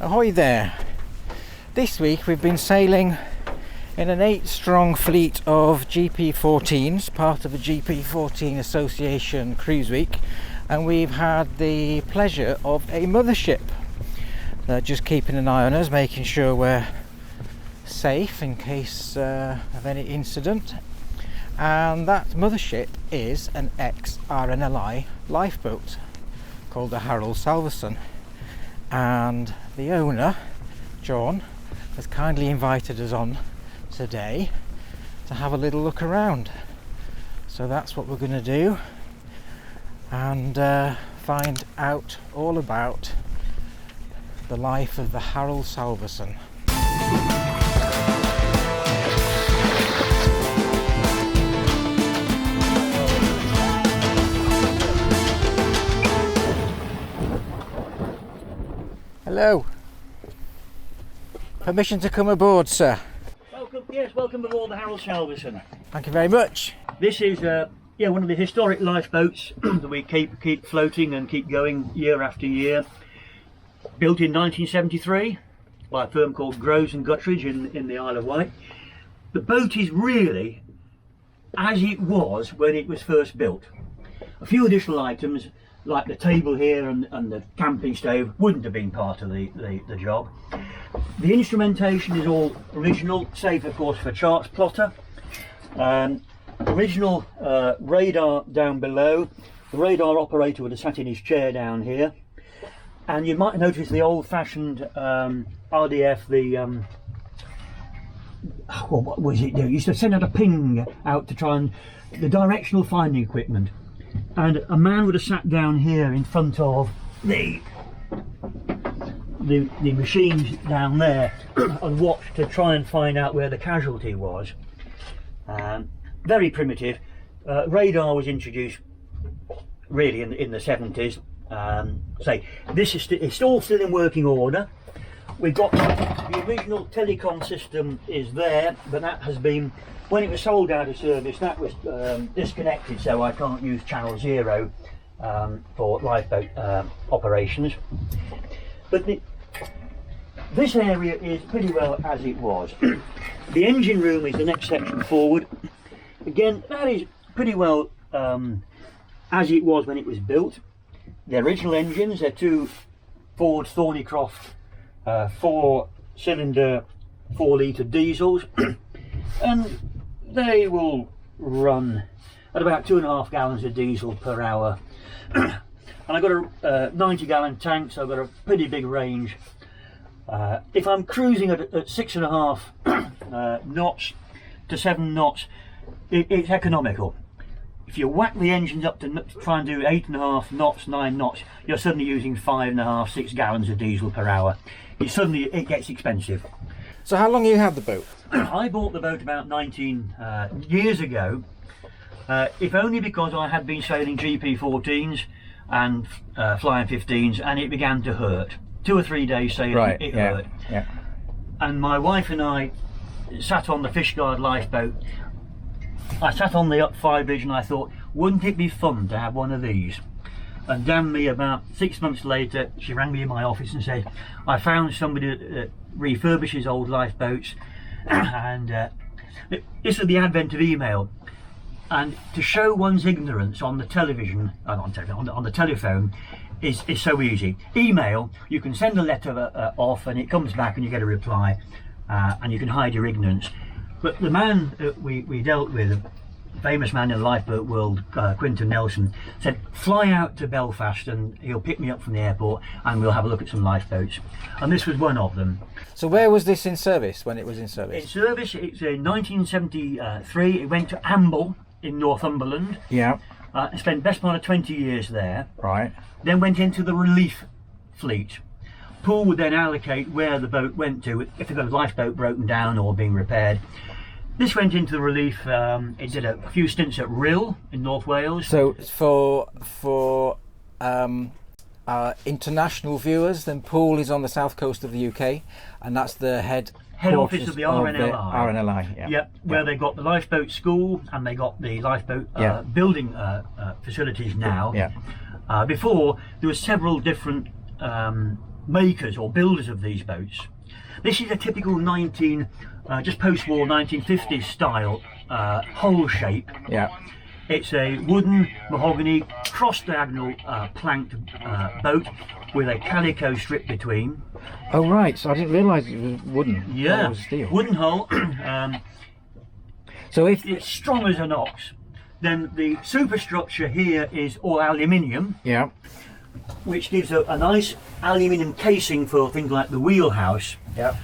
Ahoy there! This week we've been sailing in an 8-strong fleet of GP14s, part of the GP14 Association Cruise Week, and we've had the pleasure of a mothership just keeping an eye on us, making sure we're safe in case of any incident. And that mothership is an ex-RNLI lifeboat called the Salvesen, and the owner, John, has kindly invited us on today to have a little look around. So that's what we're going to do, and find out all about the life of the Salvesen. Hello. Permission to come aboard, sir. Welcome aboard the Salvesen. Thank you very much. This is one of the historic lifeboats that we keep floating and keep going year after year. Built in 1973 by a firm called Groves and Guttridge in the Isle of Wight. The boat is really as it was when it was first built. A few additional items like the table here and the camping stove wouldn't have been part of the job. The instrumentation is all original, save of course for charts plotter. Original radar down below. The radar operator would have sat in his chair down here. And you might notice the old-fashioned RDF, what was it do? It used to send out a ping out to try and the directional finding equipment. And a man would have sat down here in front of the machines down there and watched to try and find out where the casualty was. Very primitive. Radar was introduced really in the 70s. This is it's all still in working order. We've got the original telecom system is there, but that has been, when it was sold out of service, that was disconnected, so I can't use channel 0 for lifeboat operations. But this area is pretty well as it was. The engine room is the next section forward. Again, that is pretty well as it was when it was built. The original engines, they're two Ford Thornycroft 4-cylinder 4-litre diesels, and they will run at about 2.5 gallons of diesel per hour. And I've got a 90-gallon tank, so I've got a pretty big range. If I'm cruising at 6.5 knots to 7 knots, it's economical. If you whack the engines up to try and do 8.5 knots, 9 knots, you're suddenly using 5.5, 6 gallons of diesel per hour. It gets expensive. So how long have you had the boat? I bought the boat about 19 years ago, if only because I had been sailing GP14s and flying 15s, and it began to hurt. 2 or 3 days sailing, it hurt. Yeah. And my wife and I sat on the Fishguard lifeboat. I sat on the up 5 bridge and I thought, wouldn't it be fun to have one of these? And damn me, about 6 months later, she rang me in my office and said, I found somebody that refurbishes old lifeboats, and this was the advent of email. And to show one's ignorance on the television, on the telephone, is so easy. Email, you can send a letter off and it comes back and you get a reply, and you can hide your ignorance. But the man that we dealt with, a famous man in the lifeboat world, Quinton Nelson, said, fly out to Belfast and he'll pick me up from the airport and we'll have a look at some lifeboats. And this was one of them. So where was this in service, when it was in service? In service, it's in 1973. It went to Amble in Northumberland. Yeah. Spent best part of 20 years there. Right. Then went into the relief fleet. Pool would then allocate where the boat went to if they've got a lifeboat broken down or being repaired. This went into the relief. It did a few stints at Rhyl in North Wales. So for international viewers, then Poole is on the south coast of the UK, and that's the head office of the RNLI. RNLI, yeah. Yep, where they got the lifeboat school and they got the lifeboat building facilities now. Yeah. Before there were several different makers or builders of these boats. This is a typical just post-war 1950s style hull shape. Yeah. It's a wooden, mahogany, cross-diagonal planked boat with a calico strip between. Oh right, so I didn't realise it was wooden. Yeah, it was steel. wooden hull. So if It's strong as an ox. Then the superstructure here is all aluminium, yeah, which gives a nice aluminium casing for things like the wheelhouse, yeah,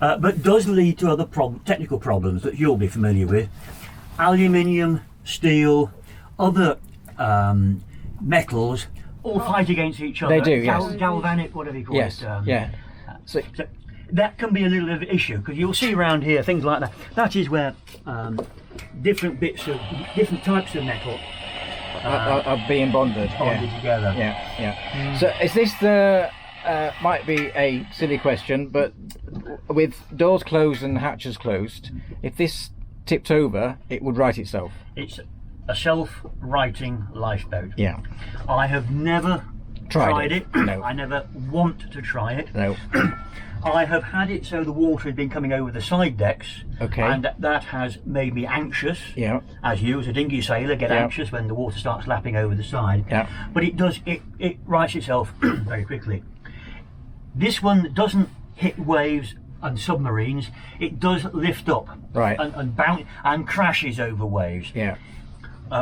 but does lead to other technical problems that you'll be familiar with. Aluminium, steel, other metals all fight against each other. They do, yes. Galvanic, whatever you call yes, it. yeah. So So that can be a little bit of an issue, because you'll see around here things like that. That is where different types of metal are being bonded. bonded together. Yeah, yeah. So is this the might be a silly question, but with doors closed and hatches closed, if this tipped over, it would right itself? It's a self-righting lifeboat. Yeah. I have never tried it. No. I never want to try it. No. I have had it so the water has been coming over the side decks, Okay. and that has made me anxious. Yeah. As you, as a dinghy sailor, get Yeah. anxious when the water starts lapping over the side. Yeah. But it rights itself very quickly. This one doesn't hit waves and submarines. It does lift up, Right. and bounce and crashes over waves. Yeah.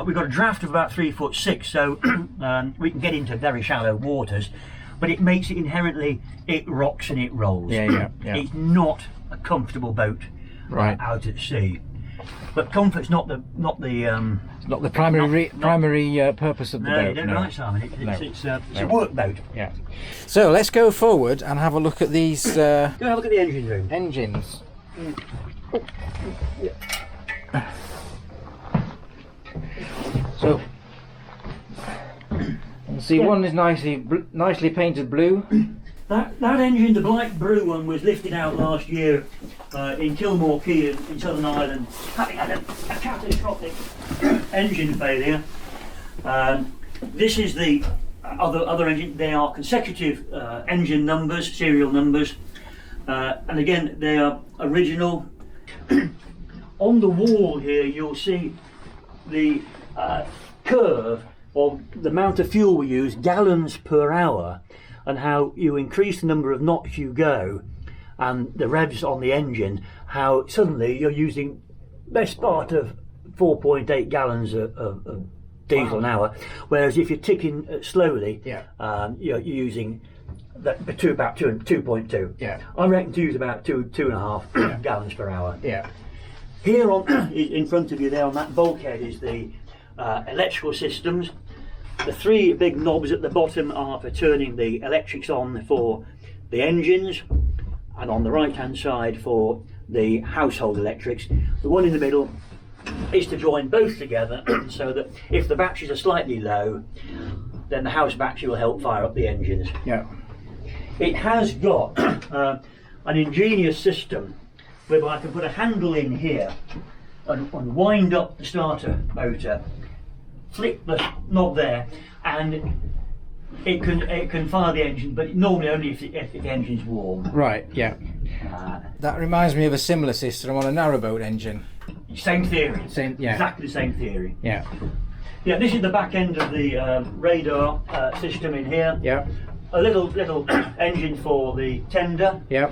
We've got a draft of about 3'6", so we can get into very shallow waters, but it makes it inherently, it rocks and it rolls. Yeah, yeah, yeah. It's not a comfortable boat Right. out at sea. But comfort's not the It's not the primary purpose of the no, boat. you don't right, Simon. It's a work boat. Yeah. So let's go forward and have a look at these Go and have a look at the engine room. engines. So you see, one is nicely painted blue. That engine, the black blue one, was lifted out last year in Kilmore Quay in Southern Ireland, having had a catastrophic engine failure. This is the other engine. They are consecutive engine numbers, serial numbers, and again they are original. On the wall here, you'll see the curve of the amount of fuel we use, gallons per hour, and how you increase the number of knots you go and the revs on the engine, how suddenly you're using best part of 4.8 gallons of diesel an hour, whereas if you're ticking slowly, you're using about 2.2. Yeah. I reckon to use about 2.5 gallons per hour. Yeah. Here on in front of you there on that bulkhead is the electrical systems. The three big knobs at the bottom are for turning the electrics on for the engines, and on the right hand side for the household electrics. The one in the middle is to join both together so that if the batteries are slightly low, then the house battery will help fire up the engines. Yeah. It has got an ingenious system whereby I can put a handle in here and wind up the starter motor, flick the knob there, and it can fire the engine, but normally only if the engine's warm. Right. Yeah. That reminds me of a similar system on a narrowboat engine. Same theory. Same. Yeah. Exactly the same theory. Yeah. Yeah. This is the back end of the radar system in here. Yeah. A little engine for the tender. Yeah.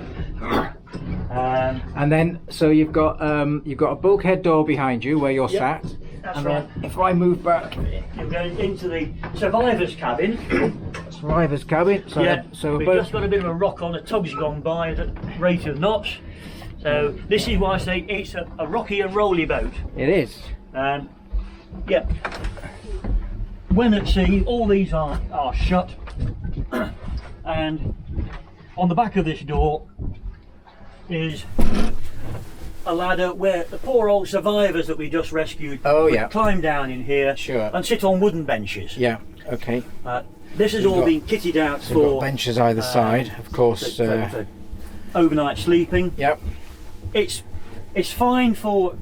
And then, so you've got a bulkhead door behind you where you're Yep, sat. that's and right. then if I move back, You're going into the survivor's cabin. survivor's cabin. So Yeah, so we've both. just got a bit of a rock on. A tug's gone by at a rate of knots. So this is why I say it's a rocky and rolly boat. It is. Yeah. When at sea, all these are shut. And on the back of this door is a ladder where the poor old survivors that we just rescued would climb down in here and sit on wooden benches. Yeah. Okay. This has all been kitted out So we've for got benches either side, of course. for overnight sleeping. Yep. It's fine for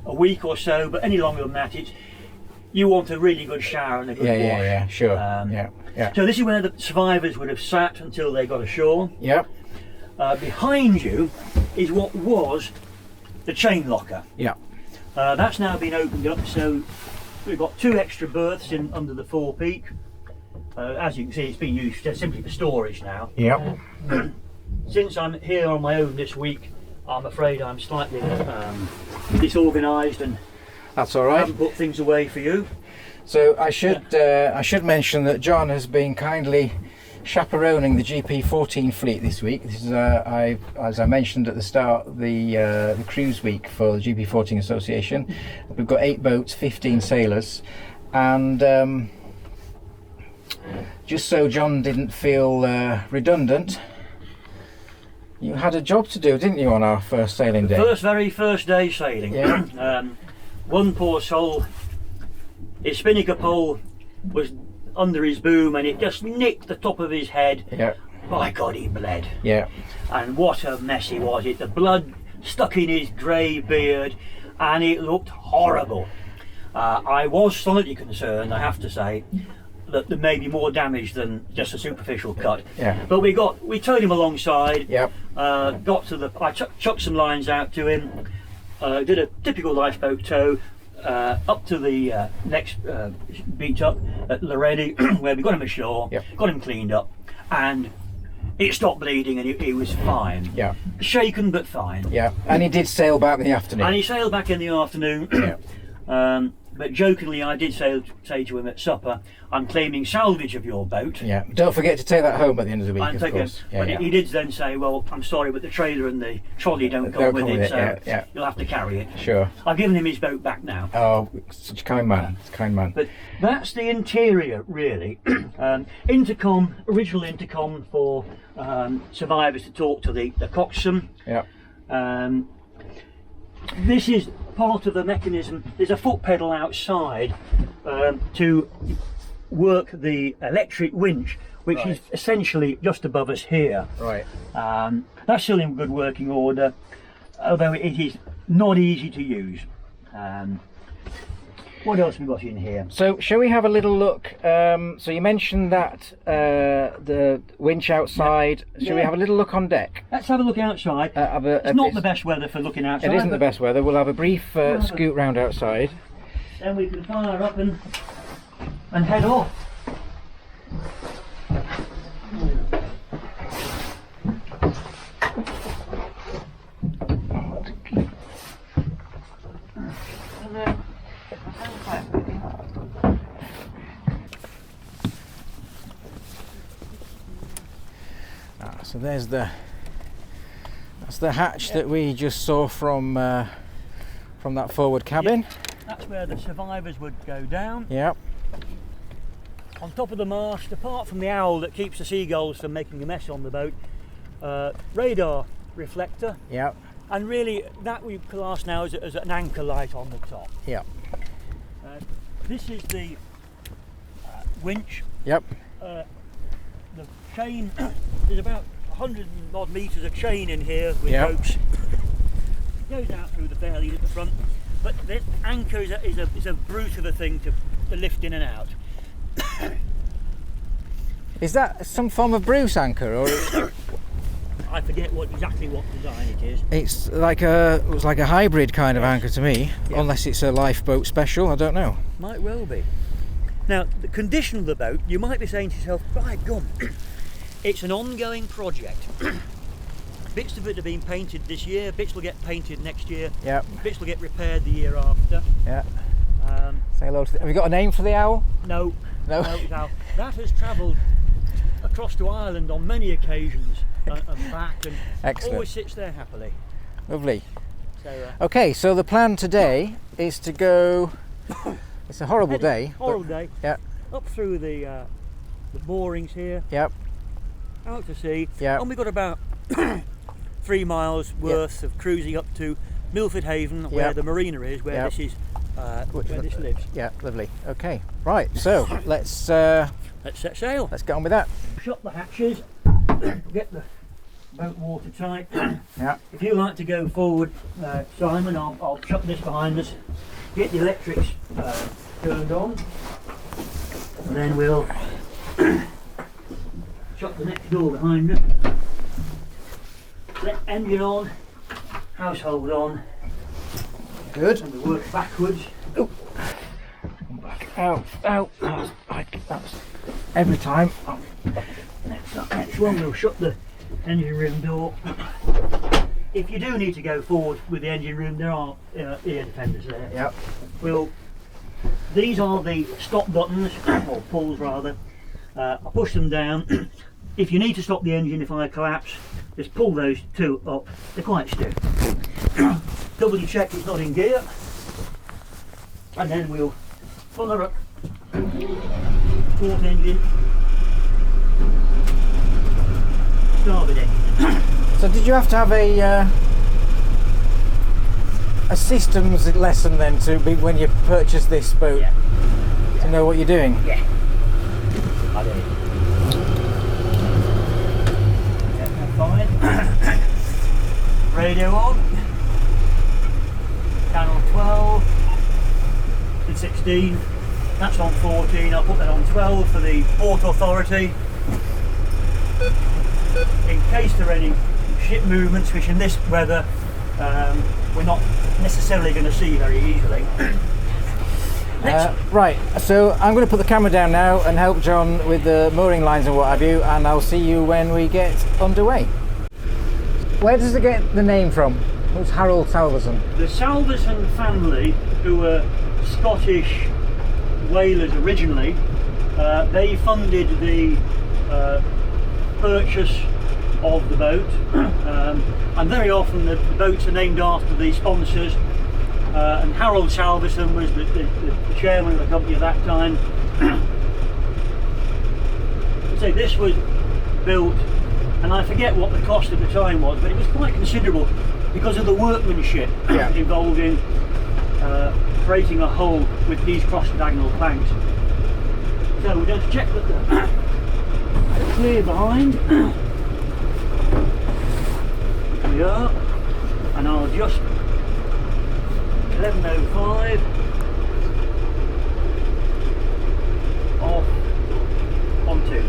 a week or so, but any longer than that, you want a really good shower and a good wash. Yeah. Sure. Um, Yeah. Yeah. So this is where the survivors would have sat until they got ashore. Yep. Behind you is what was the chain locker. Yeah. That's now been opened up, so we've got 2 extra berths in under the forepeak. As you can see, it's been used simply for storage now. Yep. Since I'm here on my own this week, I'm afraid I'm slightly disorganised and That's all I right. haven't put things away for you. So I should mention that John has been kindly chaperoning the GP14 fleet this week. This is as I mentioned at the start, the cruise week for the GP14 Association. We've got 8 boats, 15 sailors, and just so John didn't feel redundant, you had a job to do, didn't you, on our first sailing day? Very first day sailing. Yeah. One poor soul, his spinnaker pole was under his boom and it just nicked the top of his head. Yeah. By God, he bled. Yeah. And what a mess he was. The blood stuck in his grey beard and it looked horrible. I was slightly concerned, I have to say, that there may be more damage than just a superficial cut. Yeah. But we towed him alongside. Yep. Got to I chucked some lines out to him. Did a typical lifeboat tow up to the next beach up at Loredi, where we got him ashore. Yep. Got him cleaned up, and it stopped bleeding, and he was fine. Yeah. Shaken but fine. Yeah. And he did sail back in the afternoon. And he sailed back in the afternoon. Yeah. But jokingly, I did say to him at supper, "I'm claiming salvage of your boat." Yeah. Don't forget to take that home at the end of the week, And of take course. it, but he did then say, "Well, I'm sorry, but the trailer and the trolley don't come with it, so you'll have to carry it." Sure. I've given him his boat back now. Oh, such a kind man. It's a kind man. But that's the interior, really. Original intercom for survivors to talk to the coxswain. Yeah. This is part of the mechanism. There's a foot pedal outside to work the electric winch, which is essentially just above us here. Right. That's still in good working order, although it is not easy to use. What else have we got in here? So, shall we have a little look? So you mentioned that the winch outside. Shall we have a little look on deck? Let's have a look outside. It's not the best weather for looking outside. It isn't the best weather. We'll have a brief scoot round outside. Then we can fire up and head off. So that's the hatch that we just saw from that forward cabin. Yeah. That's where the survivors would go down. Yeah. On top of the mast, apart from the owl that keeps the seagulls from making a mess on the boat, radar reflector. Yeah. And really, that we class now as an anchor light on the top. Yeah. This is the winch. Yep. The chain, there's about 100 and odd metres of chain in here with ropes. It goes out through the fairlead at the front, but the anchor is a brute of a thing to lift in and out. Is that some form of Bruce anchor, or? I forget exactly what design it is. It's like a hybrid kind of anchor to me, unless it's a lifeboat special. I don't know. Might well be. Now, the condition of the boat, you might be saying to yourself, by gum, it's an ongoing project. Bits of it have been painted this year, bits will get painted next year, bits will get repaired the year after. Yeah. Say hello to have you got a name for the owl? No. No. It's owl. That has travelled across to Ireland on many occasions and back, and Excellent. always sits there happily. Lovely. So, okay, so the plan today is to go. It's a horrible day. Horrible day. Yeah. Up through the moorings here. Yep. Out to sea. Yeah. And we've got about 3 miles worth of cruising up to Milford Haven, where the marina is, where this is, where this lives. Yeah, lovely. Okay, right. So let's set sail. Let's get on with that. Shut the hatches. Get the boat watertight. Yeah. If you like to go forward, Simon, I'll shut this behind us. Get the electrics turned on, and then we'll shut the next door behind me. Let engine on, household on. Good. And we work backwards. Ooh. Come back. Out. That's every time. Oh. Next one, we'll shut the engine room door. If you do need to go forward with the engine room, there are ear defenders there. Yep. These are the stop buttons, or pulls rather. I push them down. If you need to stop the engine if I collapse, just pull those two up. They're quite stiff. Double check it's not in gear, and then we'll fire up port engine, starboard engine. So did you have to have a systems lesson then to be when you purchased this boat? Yeah. To know what you're doing? Yeah. I did. Yeah, fine. Radio on. Channel 12 and 16. That's on 14. I'll put that on 12 for the Port Authority. In case there are any ship movements, which in this weather we're not necessarily going to see very easily. Right, so I'm going to put the camera down now and help John with the mooring lines and what have you, and I'll see you when we get underway. Where does it get the name from? Who's Harold Salvesen? The Salvesen family, who were Scottish whalers originally, they funded the purchase of the boat, and very often the boats are named after the sponsors, and Harold Salvesen was the chairman of the company at that time. So this was built, and I forget what the cost at the time was, but it was quite considerable because of the workmanship involved in creating a hull with these cross-diagonal planks. So we're going to check that they're clear behind. Here we are, and I'll just 11:05 off on 2.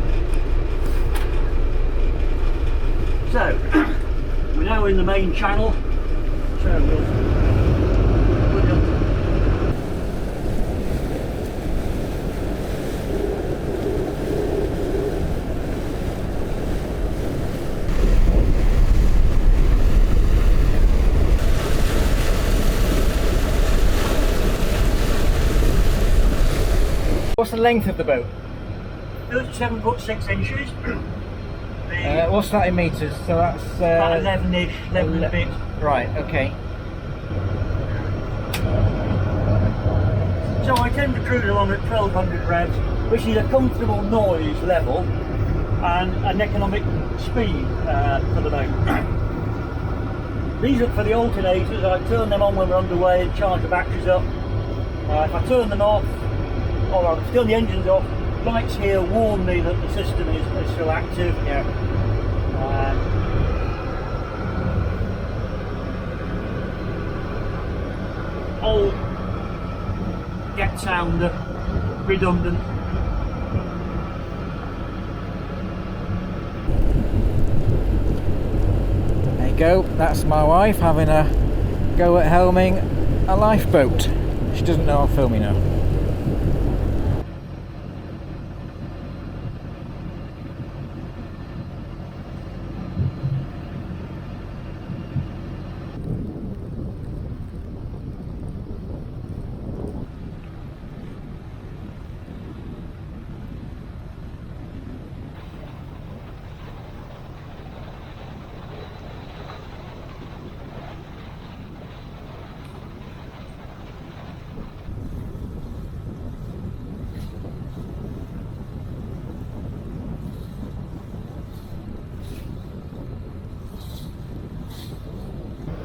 So we're now in the main channel, so we'll put it up. What's the length of the boat? 37 foot 6 inches. What's that in metres? So that's about 11-ish, 11 and a bit. Right, okay. So I tend to cruise along at 1200 revs, which is a comfortable noise level and an economic speed for the boat. These are for the alternators. I turn them on when we're underway and charge the batteries up. If I turn them off, or I turn the engines off, lights here warn me that the system is still active. Yeah. Old get sounder, redundant. There you go, that's my wife having a go at helming a lifeboat. She doesn't know I'm filming now.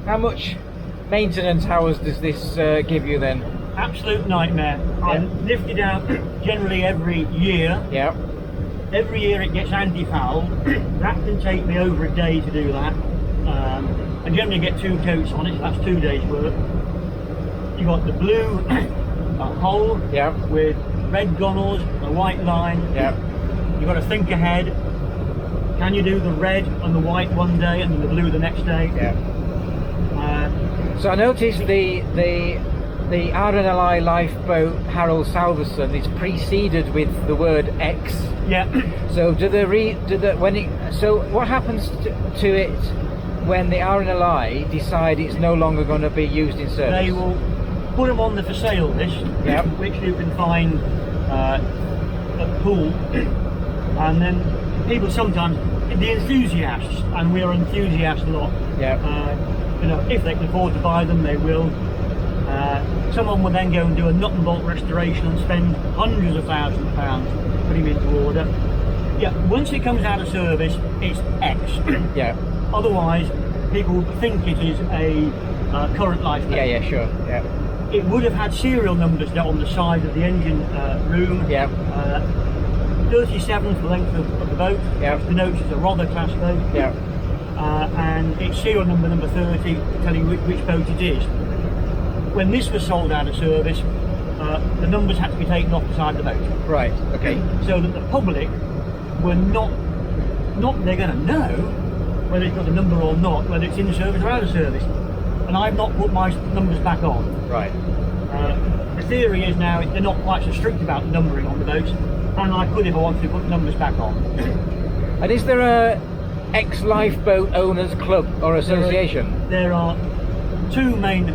How much maintenance hours does this give you then? Absolute nightmare. I'm lifted out generally every year. Yeah. Every year it gets anti-fouled. That can take me over a day to do that. I generally get 2 coats on it, so that's 2 days work. You've got the blue hull with red gunnels, a white line. Yeah. You've got to think ahead. Can you do the red and the white one day and the blue the next day? Yeah. So I noticed the RNLI lifeboat Harold Salvesen is preceded with the word X. Yeah. So so what happens to it when the RNLI decide it's no longer going to be used in service? They will put them on the for sale list, Yep. which you can find at pool, and then people sometimes, the enthusiasts, and we're enthusiast lot. Yeah. You know, if they can afford to buy them, they will. Someone will then go and do a nut and bolt restoration and spend hundreds of thousands of pounds putting them into order. Yeah, once it comes out of service, it's X. Yeah. Otherwise, people think it is a current life. Yeah, sure. Yeah. It would have had serial numbers on the side of the engine room. Yeah. 37 for the length of the boat. Yeah. Which denotes it's a Rother class boat. Yeah. And it's serial number 30, telling which boat it is. When this was sold out of service, the numbers had to be taken off the side of the boat. Right. Okay. So that the public were not they're going to know whether it's got a number or not, whether it's in service or out of service. And I've not put my numbers back on. Right. The theory is now they're not quite so strict about numbering on the boats, and I could, if I wanted to, put numbers back on. And is there a ex-lifeboat owners club or association? There are two main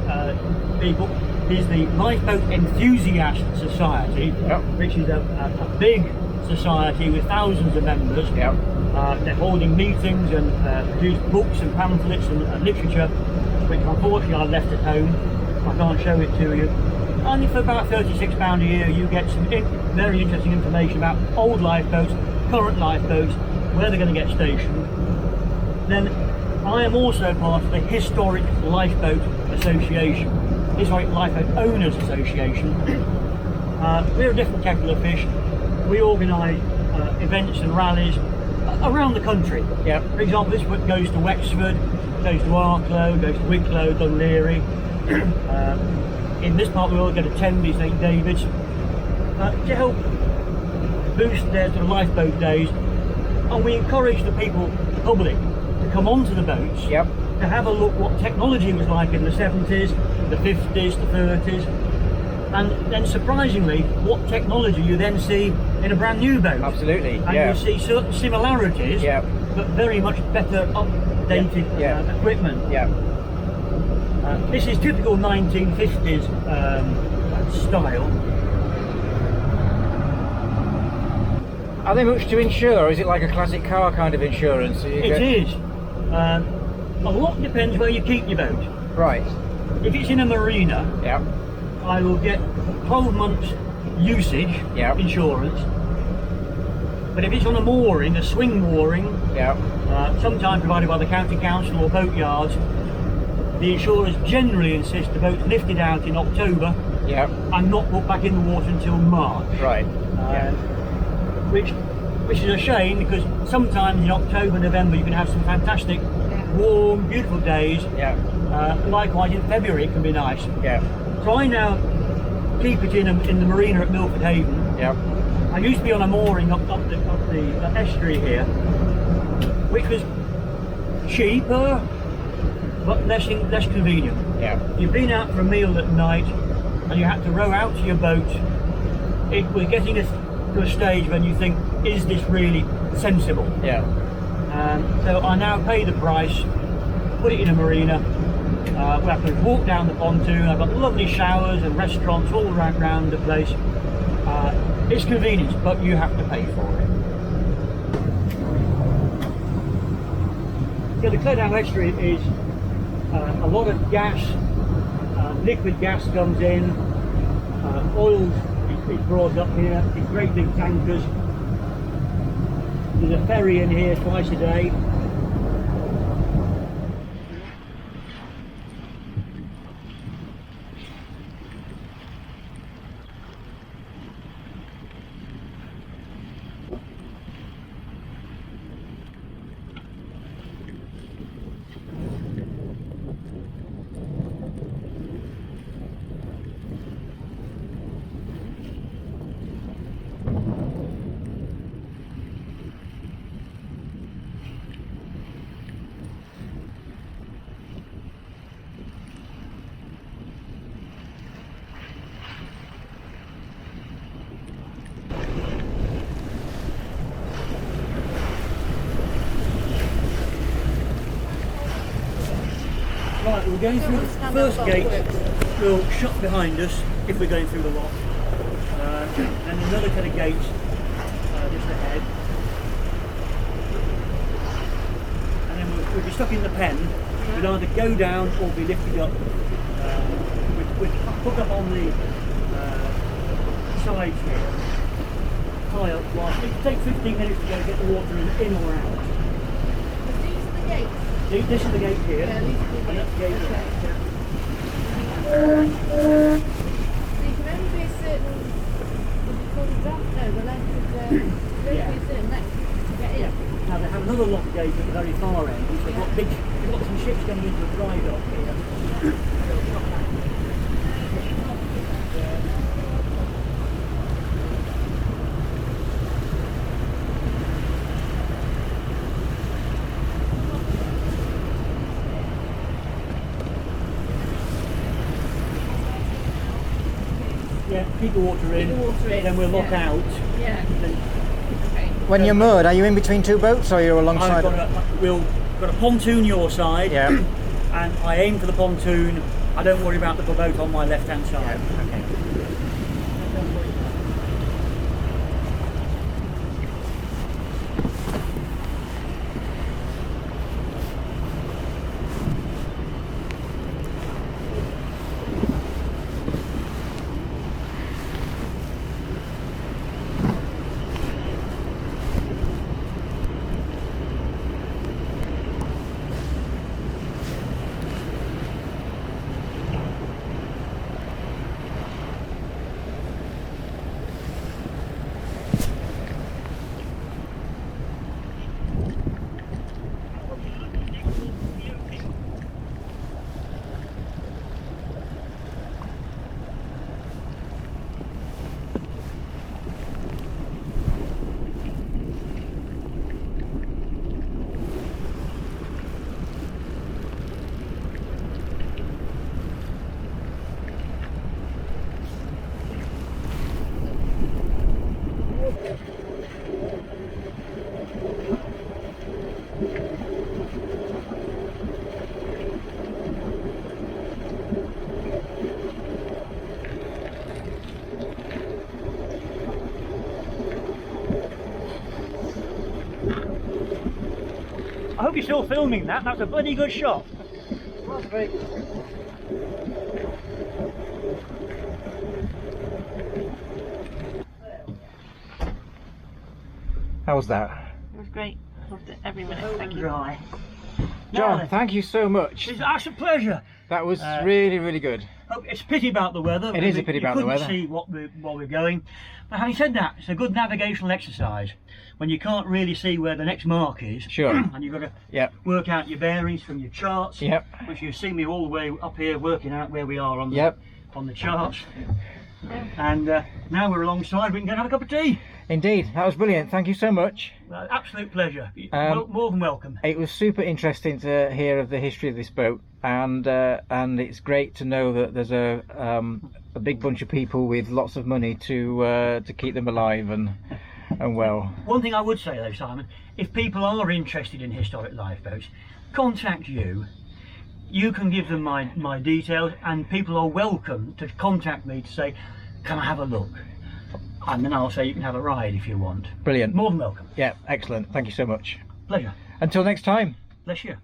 people. There's the Lifeboat Enthusiast Society, Yep. which is a big society with thousands of members. Yeah. They're holding meetings and produce books and pamphlets and literature, which unfortunately I left at home. I can't show it to you. Only for about £36 a year you get some very interesting information about old lifeboats, current lifeboats, where they're going to get stationed. Then I am also part of the Historic Lifeboat Association, Historic Lifeboat Owners Association. We're a different kettle of fish. We organise events and rallies around the country. Yeah. For example, this one goes to Wexford, goes to Arklow, goes to Wicklow, Dunleary. In this part of the world, go to Tenby, St David's, to help boost their sort of lifeboat days. And we encourage the people, the public, to come onto the boats, Yep. to have a look what technology was like in the 70s, the 50s, the 30s, and then surprisingly, what technology you then see in a brand new boat. Absolutely. And Yeah. you see certain similarities, Yeah. but very much better updated Yeah. equipment. Yeah. This is typical 1950s style. Are they much to insure, or is it like a classic car kind of insurance? It is. A lot depends where you keep your boat. Right. If it's in a marina, Yeah. I will get 12 months usage Yeah. insurance. But if it's on a mooring, a swing mooring, Yeah. sometimes provided by the county council or boat yards, the insurers generally insist the boat's lifted out in October Yeah. and not put back in the water until March. Right. Yeah. Which is a shame, because sometimes in October, November you can have some fantastic, warm, beautiful days. Yeah. Likewise in February it can be nice. Yeah. So I now keep it in the marina at Milford Haven. Yeah. I used to be on a mooring up the estuary here, which was cheaper but less convenient. Yeah. You've been out for a meal at night and you had to row out to your boat. It was getting to a stage when you think, is this really sensible? Yeah. So I now pay the price, put it in a marina. We have to walk down the pontoon. I've got lovely showers and restaurants all around the place. It's convenient, but you have to pay for it. So the Cleddau estuary is a lot of gas, liquid gas comes in, oil is brought up here, it's great big tankers. There's a ferry in here twice a day. Right, we're going through the first gate. We'll shut behind us if we're going through the lock. And another kind of gate just ahead. And then we'll be stuck in the pen. We'll either go down or be lifted up. We'll hook up on the sides here. Tie up whilst it takes 15 minutes to go get the water in or out. These are the gates. This is the gate here. Yeah, these are the And that's the gate gates. there. So you can only be a certain, what do you call it, draft? No, the length of the, you can only be a certain length to get in. Now they have another lock gate at the very far end, which they've got some ships going into a dry dock here. They'll shut that. Yeah, keep the water in, then we'll lock out. Yeah. Then Okay. When you're moored, are you in between two boats or you're alongside? we've got a pontoon your side, Yeah. and I aim for the pontoon. I don't worry about the boat on my left hand side. Okay. I hope you're still filming that. That's a bloody good shot. How was that? It was great. Loved it every minute. Thank you. Dry. John, Now, thank you so much. it's actually a pleasure. That was really, really good. Oh, it's a pity about the weather. It is a pity about the weather. You couldn't see what we're going. But having said that, it's a good navigational exercise when you can't really see where the next mark is. Sure. And you've got to Yep. work out your bearings from your charts. Yep. Which you see me all the way up here working out where we are on the, Yep. on the charts. And now we're alongside, we can go and have a cup of tea. Indeed, that was brilliant. Thank you so much. Absolute pleasure. More than welcome. It was super interesting to hear of the history of this boat, and it's great to know that there's a big bunch of people with lots of money to keep them alive and well. One thing I would say though, Simon, if people are interested in historic lifeboats, contact you. You can give them my details, and people are welcome to contact me to say, can I have a look? And then I'll say you can have a ride if you want. Brilliant. More than welcome. Yeah, excellent. Thank you so much. Pleasure. Until next time. Bless you.